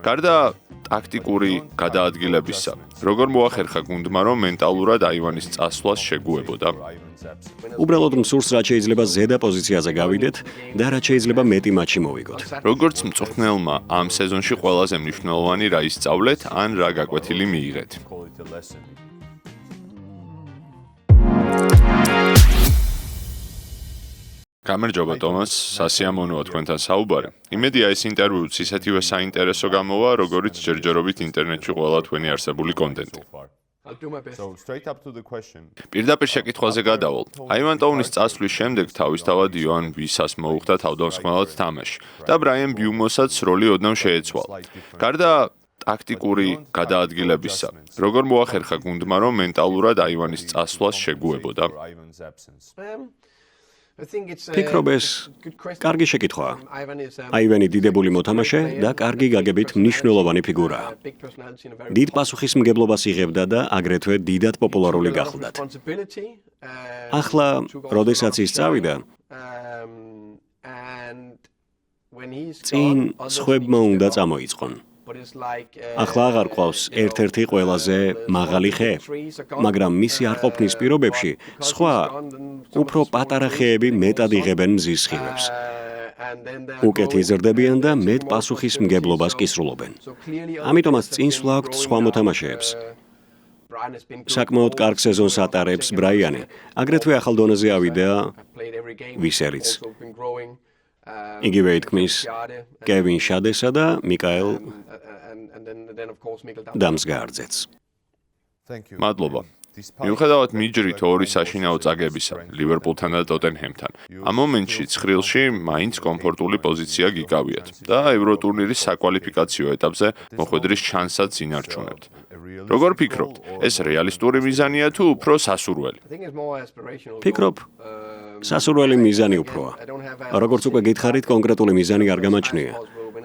გარდა ტაქტიკური გადაადგილებისა, როგორ მოახერხა გუნდმა, რომ მენტალურად აივანის წასვლას შეგუებოდა? უბრალოდ მსურს რაც შეიძლება ზედა პოზიციაზე გავიდეთ და რაც შეიძლება მეტი მატჩი მოვიგოთ. როგორც მწვრთნელმა ამ სეზონში ყველაზე მნიშვნელოვანი რა ისწავლეთ, ან რა გაკვეთილი მიიღეთ? გამარჯობა ტომას, სასიამოვნოა თქვენთან საუბარი. იმედია ეს ინტერვიუც ისეთივე საინტერესო გამოვა, როგორიც ჯერჯერობით ინტერნეტში ყველა თქვენი არსებული კონტენტი. პირდაპირ შეკითხვაზე გადავალ. აივან ტოუნის წასვლის შემდეგ თავისთავად იოან ვისას მოუხდა თავდამსხმელად თამაში და ბრაიან ბიუმოსაც როლი ოდნავ შეეცვალა. გარდა ტაქტიკური გადაადგილებისა, როგორ მოახერხა გუნდმა, რომ მენტალურად აივანის წასვლას შეგუებოდა? ფიქრობ ეს კარგი შეკითხვაა. აივანი დიდებული მოთამაშე და კარგი გაგებით მნიშვნელოვანი ფიგურაა. დიდ პასუხისმგებლობას იღებდა და აგრეთვე დიდად პოპულარული გახლდათ. ახლა, როდესაც ის წავიდა, წინ სხვებმა უნდა წამოიწყონ. ახლა აღარ ყავს ერთ-ერთი ყველაზე მაღალი ხე, მაგრამ მისი არ ყოფნის პირობებში სხვა უფრო პატარა ხეები მეტად იღებენ მზის სხივებს. უკეთ იზრდებიან და მეტ პასუხისმგებლობას კისრულობენ. ამიტომაც წინსვლა აქვთ სხვა მოთამაშეებს. საკმაოდ კარგ სეზონს ატარებს ბრაიანი, აგრეთვე ახალ დონეზე ავიდა ვისერიც. იგივე ითქმის კევინ შადესა და მიკაელ დამსგარძეც. მადლობა. მიუხედავად მიჯრით ორი საშინაო წაგებისა, ლივერპულთან და ტოტენჰემთან, ამ მომენტში ცხრილში მაინც კომფორტული პოზიცია გიკავიათ და ევროტურნირის საკვალიფიკაციო ეტაპზე მოხვედრის შანსად ინარჩუნებთ. როგორ ფიქრობთ, ეს რეალისტური მიზანია თუ უფრო სასურველი? ფიქრობ, სასურველი მიზანი უფროა. როგორც უკვე გითხარით, კონკრეტული მიზანი არ გამაჩნია.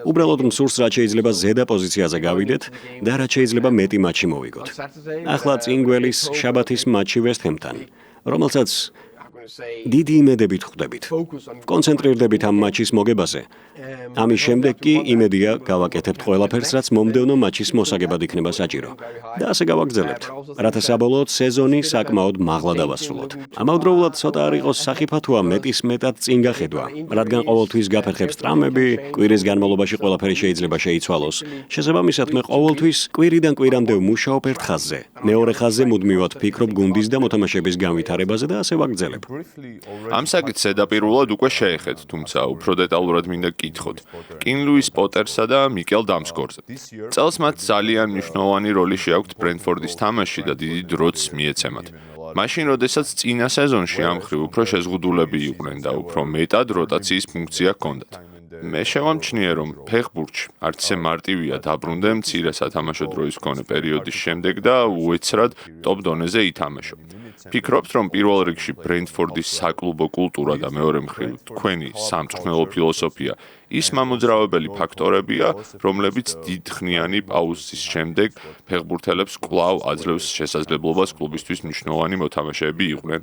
უბრალოდ მსურს რაც შეიძლება ზედა პოზიციაზე გავიდეთ და რაც შეიძლება მეტი მატჩი მოვიგოთ. ახლა წინ გველის შაბათის მატჩი ვესტჰემთან, რომელსაც დიდი იმედებით ხვდებით. კონცენტრირდებით ამ მატჩის მოგებაზე. ამის შემდეგ კი იმედია გავაკეთებთ ყველაფერს, რაც მომდევნო მატჩის მოსაგებად იქნება საჭირო. და ასე გავაგრძელებთ, რათა საბოლოოდ სეზონი საკმაოდ მაღლა დავასრულოთ. ამავდროულად ცოტა არ იყოს სახიფათოა მეტის მეტად წინ გახედვა, რადგან ყოველთვის გაფერხებს ტრამები, კვირის განმავლობაში ყველაფერი შეიძლება შეიცვალოს. შესაბამისად, მე ყოველთვის კვირიდან კვირამდე ვმუშაობ ერთ ხაზზე. მეორე ხაზზე მუდმივად ვფიქრობ გუნდის და მოთამაშეების განვითარებაზე და ასე ვაგრძელებ. ამ საკითხს ზედაპირულად უკვე შეეხეთ, თუმცა უფრო დეტალურად მინდა გკითხოთ. კინ ლუის პოტერსა და მიკელ დამსგორზე. წელს მათ ძალიან მნიშვნელოვანი როლი შეაქვთ ბრენტფორდის თამაში და დიდი დროც მიეცემათ. მაშინ, როდესაც წინა სეზონში ამ მხრივ უფრო შეზღუდულები იყვნენ და უფრო მეტად როტაციის ფუნქცია ჰქონდათ. მე შევამჩნიე, რომ ფეხბურთში არც ისე მარტივია დაბრუნდე მცირე სათამაშო დროის მქონე პერიოდის შემდეგ და უეცრად ტოპ დონეზე ითამაშო. ფიქრობთ, რომ პირველ რიგში ბრენტფორდის საკლუბო კულტურა და მეორე მხრივ თქვენი სამწვრთნელო ფილოსოფია ის მამოძრავებელი ფაქტორებია, რომლებიც დიდხნიანი პაუზის შემდეგ ფეხბურთელებს კვლავ აძლევს შესაძლებლობას კლუბისთვის მნიშვნელოვანი მოთამაშეები იყვნენ.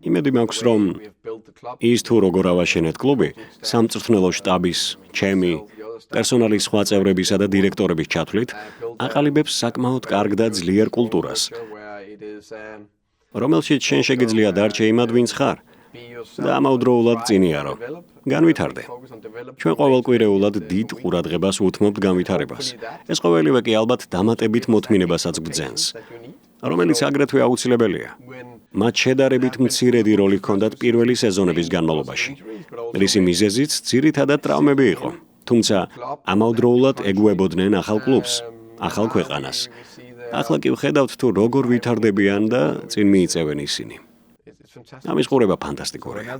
იმედი მაქვს, რომ ის თუ როგორ ავაშენეთ კლუბი, სამწვრთნელო შტაბის, ჩემი, პერსონალის სხვა წევრებისა და დირექტორების ჩათვლით, აყალიბებს საკმაოდ კარგ და ძლიერ კულტურას, რომელშიც შენ შეგიძლია დარჩე იმად, ვინც ხარ და ამავდროულად წინიარო. განვითარდე. ჩვენ ყოველკვირეულად დიდ ყურადღებას უთმობთ განვითარებას. ეს ყოველივე კი ალბათ დამატებით მოთმინებასაც გძენს, რომელიც აგრეთვე აუცილებელია. მათ შედარებით მცირედი როლი ჰქონდათ პირველი სეზონების განმავლობაში, რისი მიზეზიც ძირითადად ტრავმები იყო. თუმცა ამავდროულად ეგუებოდნენ ახალ კლუბს, ახალ ქვეყანას. ახლა კი ვხედავთ თუ როგორ ვითარდებიან და წინ მიიწევენ ისინი. ამის ყურება ფანტასტიკურია.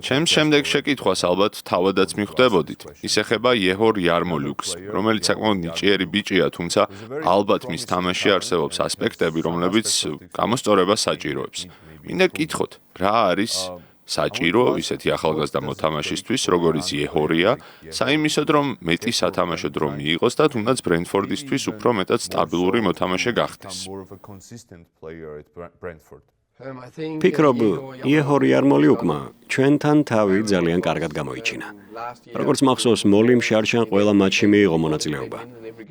ჩემს შემდეგ შეკითხვას ალბათ თავადაც მიხვდებოდით. ის ეხება იეჰორ იარმოლუკს, რომელიც საკმაოდ ნიჭიერი ბიჭია, თუმცა ალბათ მის თამაში არსებობს ასპექტები, რომლებიც გამოსწორებას საჭიროებს. მინდა გკითხოთ, რა არის საჭირო ისეთი ახალგაზრდა მოთამაშისთვის, როგორიც იეჰორია, საიმისოდ, რომ მეტი სათამაშო დრო მიიღოს და თუნდაც ბრენტფორდისთვის უფრო მეტად სტაბილური მოთამაშე გახდეს. ფიქრობ, იეჰორი არმოლიუკმა ჩვენთან თავი ძალიან კარგად გამოიჩინა. როგორც მახსოვს, მოლიმ შარშან ყველა მატჩში მიიღო მონაწილეობა.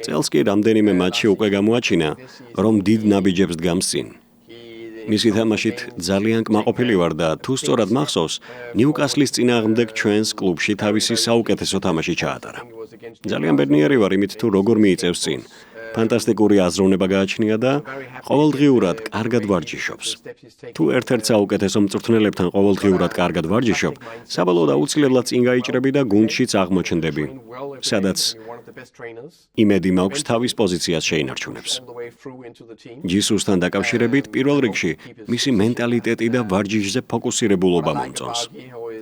წელს კი რამდენიმე მატჩში უკვე გამოაჩინა, რომ დიდ ნაბიჯებს დგამს წინ. მისი თამაშით ძალიან კმაყოფილი ვარ და თუ სწორად მახსოვს, ნიუკასლის წინააღმდეგ ჩვენს კლუბში თავისი საუკეთესო თამაში ჩაატარა. ძალიან ბედნიერი ვარ იმით, თუ როგორ მიიწევს წინ. ფანტასტიკური აზროვნება გააჩნია და ყოველდღიურად კარგად ვარჯიშობს. თუ ერთ-ერთ საუკეთესო მწვრთნელებთან ყოველდღიურად კარგად ვარჯიშობ, საბოლოოდ აუცილებლად წინ გაიჭრები და გუნდშიც აღმოჩნდები, სადაც იმედი მაქვს თავის პოზიციას შეინარჩუნებს. ჯისუსთან დაკავშირებით პირველ რიგში მისი მენტალიტეტი და ვარჯიშზე ფოკუსირებულობა მომწონს.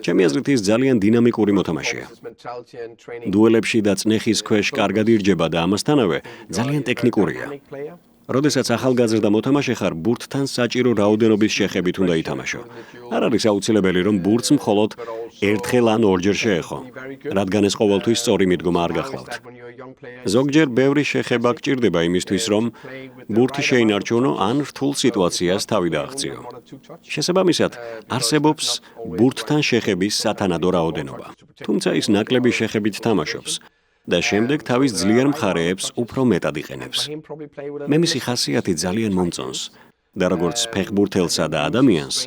ჩემი აზრით ის ძალიან დინამიკური მოთამაშეა. დუელებში და წნეხის ქვეშ კარგად ირჯება და ამასთანავე ძალიან ტექნიკურია. როდესაც ახალგაზრდა მოთამაშე ხარ, ბურთთან საჭირო რაოდენობის შეხებით უნდა ითამაშო. არ არის აუცილებელი, რომ ბურთს მხოლოდ ერთხელ ან ორჯერ შეეხო, რადგან ეს ყოველთვის სწორი მიდგომა არ გახლავთ. ზოგჯერ ბევრი შეხება გჭირდება იმისთვის, რომ ბურთი შეინარჩუნო ან რთულ სიტუაციას თავი დააღწიო. შესაბამისად, არსებობს ბურთთან შეხების სათანადო რაოდენობა. თუმცა ის ნაკლები შეხებით თამაშობს და შემდეგ თავის ძლიერ მხარეებს უფრო მეტად იყენებს. მე მისი ხასიათი ძალიან მომწონს და როგორც ფეხბურთელსა და ადამიანს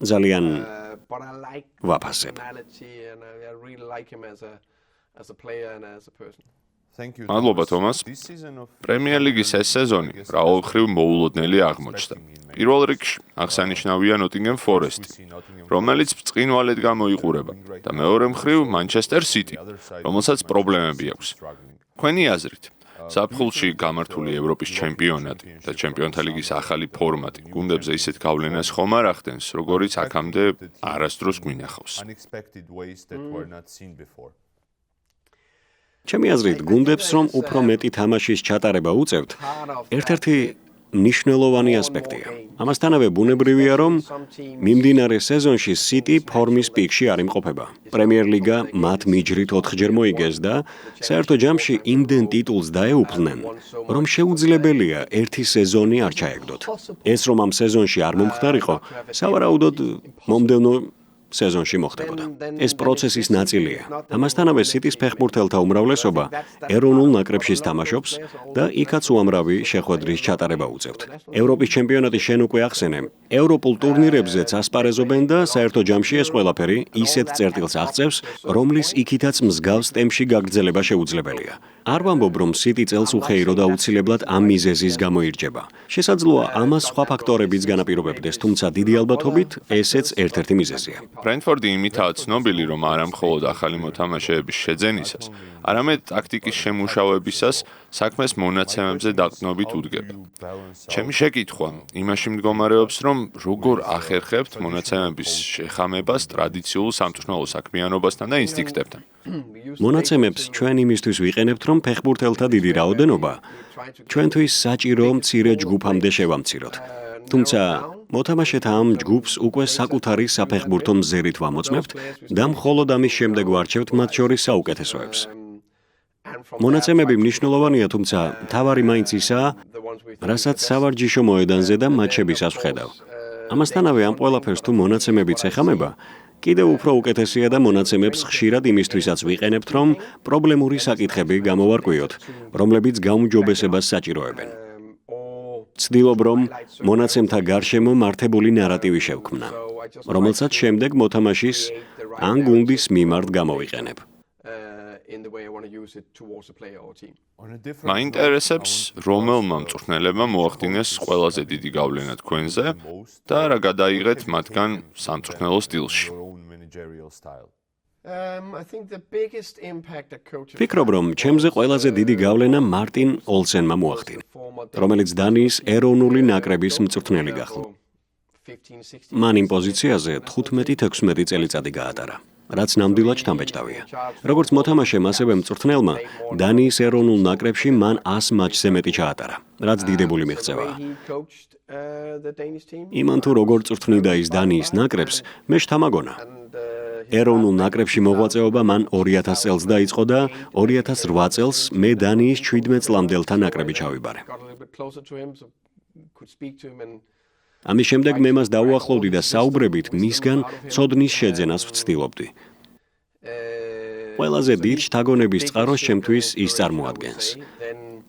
ძალიან ვაფასებ. მადლობა თომას. პრემიერ ლიგის ეს სეზონი მრავალმხრივ მოულოდნელი აღმოჩნდა. პირველ რიგში აღსანიშნავია ნოტინგემ ფორესტი, რომელიც ბრწყინვალედ გამოიყურება და მეორე მხრივ მანჩესტერ სიტი, რომელსაც პრობლემები აქვს. თქვენი აზრით, ზაფხულში გამართული ევროპის ჩემპიონატი და ჩემპიონთა ლიგის ახალი ფორმატი გუნდებზე ისეთ გავლენას ხომ არ ახდენს, როგორიც აქამდე არასდროს გვინახავს. ჩემი აზრით, გუნდებს რომ უფრო მეტი თამაშის ჩატარება უწევთ, ერთ-ერთი მნიშვნელოვანი ასპექტია. ამასთანავე ბუნებრივია, რომ მიმდინარე სეზონში სიტი ფორმის პიკში არ იმყოფება. პრემიერ ლიგა მათ მიჯრით 4-ჯერ მოიგეს და საერთო ჯამში იმდენ ტიტულს დაეუფლნენ, რომ შეუძლებელია ერთი სეზონი არ ჩაეგდოთ. ეს რომ ამ სეზონში არ მომხდარიყო, სავარაუდოდ მომდევნო სეზონში მოხდებოდა. ეს პროცესის ნაწილია. ამასთანავე სიტის ფეხბურთელთა უმრავლესობა ეროვნულ ნაკრებშიც თამაშობს და იქაც უამრავი შეხვედრის ჩატარება უწევთ. ევროპის ჩემპიონატი შენ უკვე ახსენე. ევროპულ ტურნირებზეც ასპარეზობენ და საერთო ჯამში ეს ყველაფერი ისეთ წერტილს აღწევს, რომლის იქითაც მსგავს ტემპში გაგრძელება შეუძლებელია. არ ვამბობ, რომ სიტი წელს უხეირო და აუცილებლად ამ მიზეზის გამოირჯება. შესაძლოა ამას სხვა ფაქტორებიც განაპირობებდეს, თუმცა დიდი ალბათობით ესეც ერთ-ერთი მიზეზია. ბრენტფორდი იმითაა ცნობილი, რომ არა მხოლოდ ახალი მოთამაშეების შეძენისას, არამედ ტაქტიკის შემუშავებისას საქმეს მონაცემებზე დაყრდნობით უდგება. ჩემი შეკითხვა იმაში მდგომარეობს, რომ როგორ ახერხებთ მონაცემების შეხამებას ტრადიციულ სამწვრთნელო საქმიანობასთან და ინსტინქტებთან. მონაცემებს ჩვენ იმისთვის ვიყენებთ, რომ ფეხბურთელთა დიდი რაოდენობა ჩვენთვის საჭირო მცირე ჯგუფამდე შევამციროთ. თუმცა მოთამაშეთა ამ ჯგუფს უკვე საკუთარი საფეხბურთო მზერით ვამოწმებთ და მხოლოდ ამის შემდეგ ვარჩევთ მათ შორის საუკეთესოებს. მონაცემები მნიშვნელოვანია, თუმცა მთავარი მაინც ისაა, რასაც სავარჯიშო მოედანზე და მატჩებისას ვხედავ. ამასთანავე ამ ყველაფერს თუ მონაცემებიც ეხამება, კიდევ უფრო უკეთესია და მონაცემებს ხშირად იმისთვისაც ვიყენებთ, რომ პრობლემური საკითხები გამოვარკვიოთ, რომლებიც გაუმჯობესებას საჭიროებენ. ცდილობ, რომ მონაცემთა გარშემო მართებული ნარატივი შევქმნა, რომელსაც შემდეგ მოთამაშის ან გუნდის მიმართ გამოვიყენებ. მაინტერესებს, რომელმა მწვრთნელებმა მოახდინეს ყველაზე დიდი გავლენა თქვენზე და რა გადაიღეთ მათგან სამწვრთნელო სტილში. ვფიქრობ, რომ ჩემზე ყველაზე დიდი გავლენა მარტინ ოლსენმა მოახდინა, რომელიც დანიის ეროვნული ნაკრების მწვრთნელი გახდა. მან იმ პოზიციაზე 15-16 წელიწადი გაატარა, რაც ნამდვილად შთამბეჭდავია. როგორც მოთამაშემ, ასევე მწვრთნელმა, დანიის ეროვნულ ნაკრებში მან 100 მატჩზე მეტი ჩაატარა, რაც დიდებული მიღწევა. იმან თუ როგორ წვრთნიდა ის დანიის ნაკრებს, მე შთამაგონა. ეროვნულ ნაკრებში მოღვაწეობა მან 2000 წელს დაიწყო და 2008 წელს მე დანიის 17 წლამდელთა ნაკრები ჩავიბარე. ამის შემდეგ მე მას დაუახლოვდი და საუბრებით მისგან ცოდნის შეძენას ვცდილობდი. ყველაზე დიდ შთაგონების წყაროს ჩემთვის ის წარმოადგენს.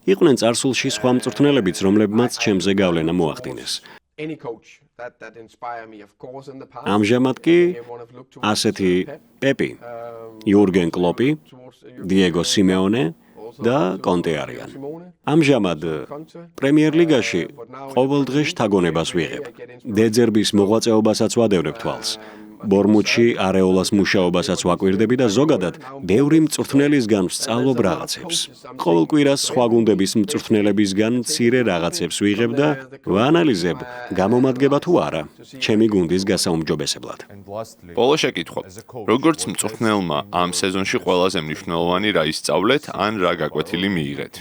იყვნენ წარსულში სხვა მწვრთნელებიც, რომლებმაც ჩემზე გავლენა მოახდინეს. ამჟამად კი ასეთი პეპი, იურგენ კლოპი, დიეგო სიმეონე და კონტე არიან. ამჟამად პრემიერ ლიგაში ყოველ დღე შთაგონებას ვიღებ. დეძერბის მოღვაწეობასაც ვადევრებ თვალს. ბორმუთში არეოლას მუშაობასაც ვაკვირდები და ზოგადად ბევრი მწვრთნელისგან ვსწავლობ რაღაცებს. ყოველ კვირას სხვა გუნდების მწვრთნელებისგან მცირე რაღაცებს ვიღებ და ვაანალიზებ, გამომადგება თუ არა ჩემი გუნდის გასაუმჯობესებლად. ბოლო შეკითხვა. როგორც მწვრთნელმა ამ სეზონში ყველაზე მნიშვნელოვანი რა ისწავლეთ ან რა გაკვეთილი მიიღეთ?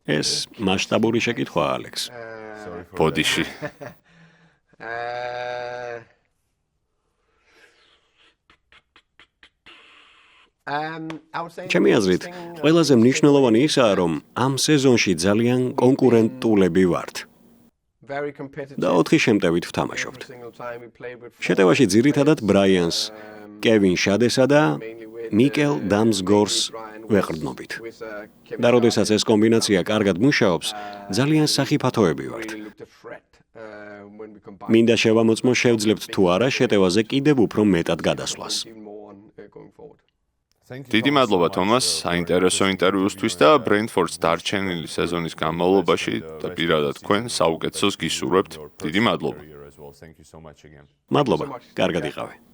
ეს მასშტაბური შეკითხვაა, ალექს. ბოდიში. ჩემი აზრით, ყველაზე მნიშვნელოვანი ისაა, რომ ამ სეზონში ძალიან კონკურენტულები ვართ და 4 შემტევით ვთამაშობთ. შეტევაში ძირითადად ბრაიანს, კევინ შადესა და მიკელ დამსგორს ვეყრდნობით. და როდესაც ეს კომბინაცია კარგად მუშაობს, ძალიან სახიფათოები ვართ. მინდა შევამოწმო, შევძლებთ თუ არა შეტევაზე კიდევ უფრო მეტად გადასვლას. დიდი მადლობა თომას საინტერესო ინტერვიუსთვის და ბრენფორდს დარჩენილი სეზონის განმავლობაში და პირადად თქვენ საუკეთესოს გისურვებთ. დიდი მადლობა. მადლობა, კარგად იყავი.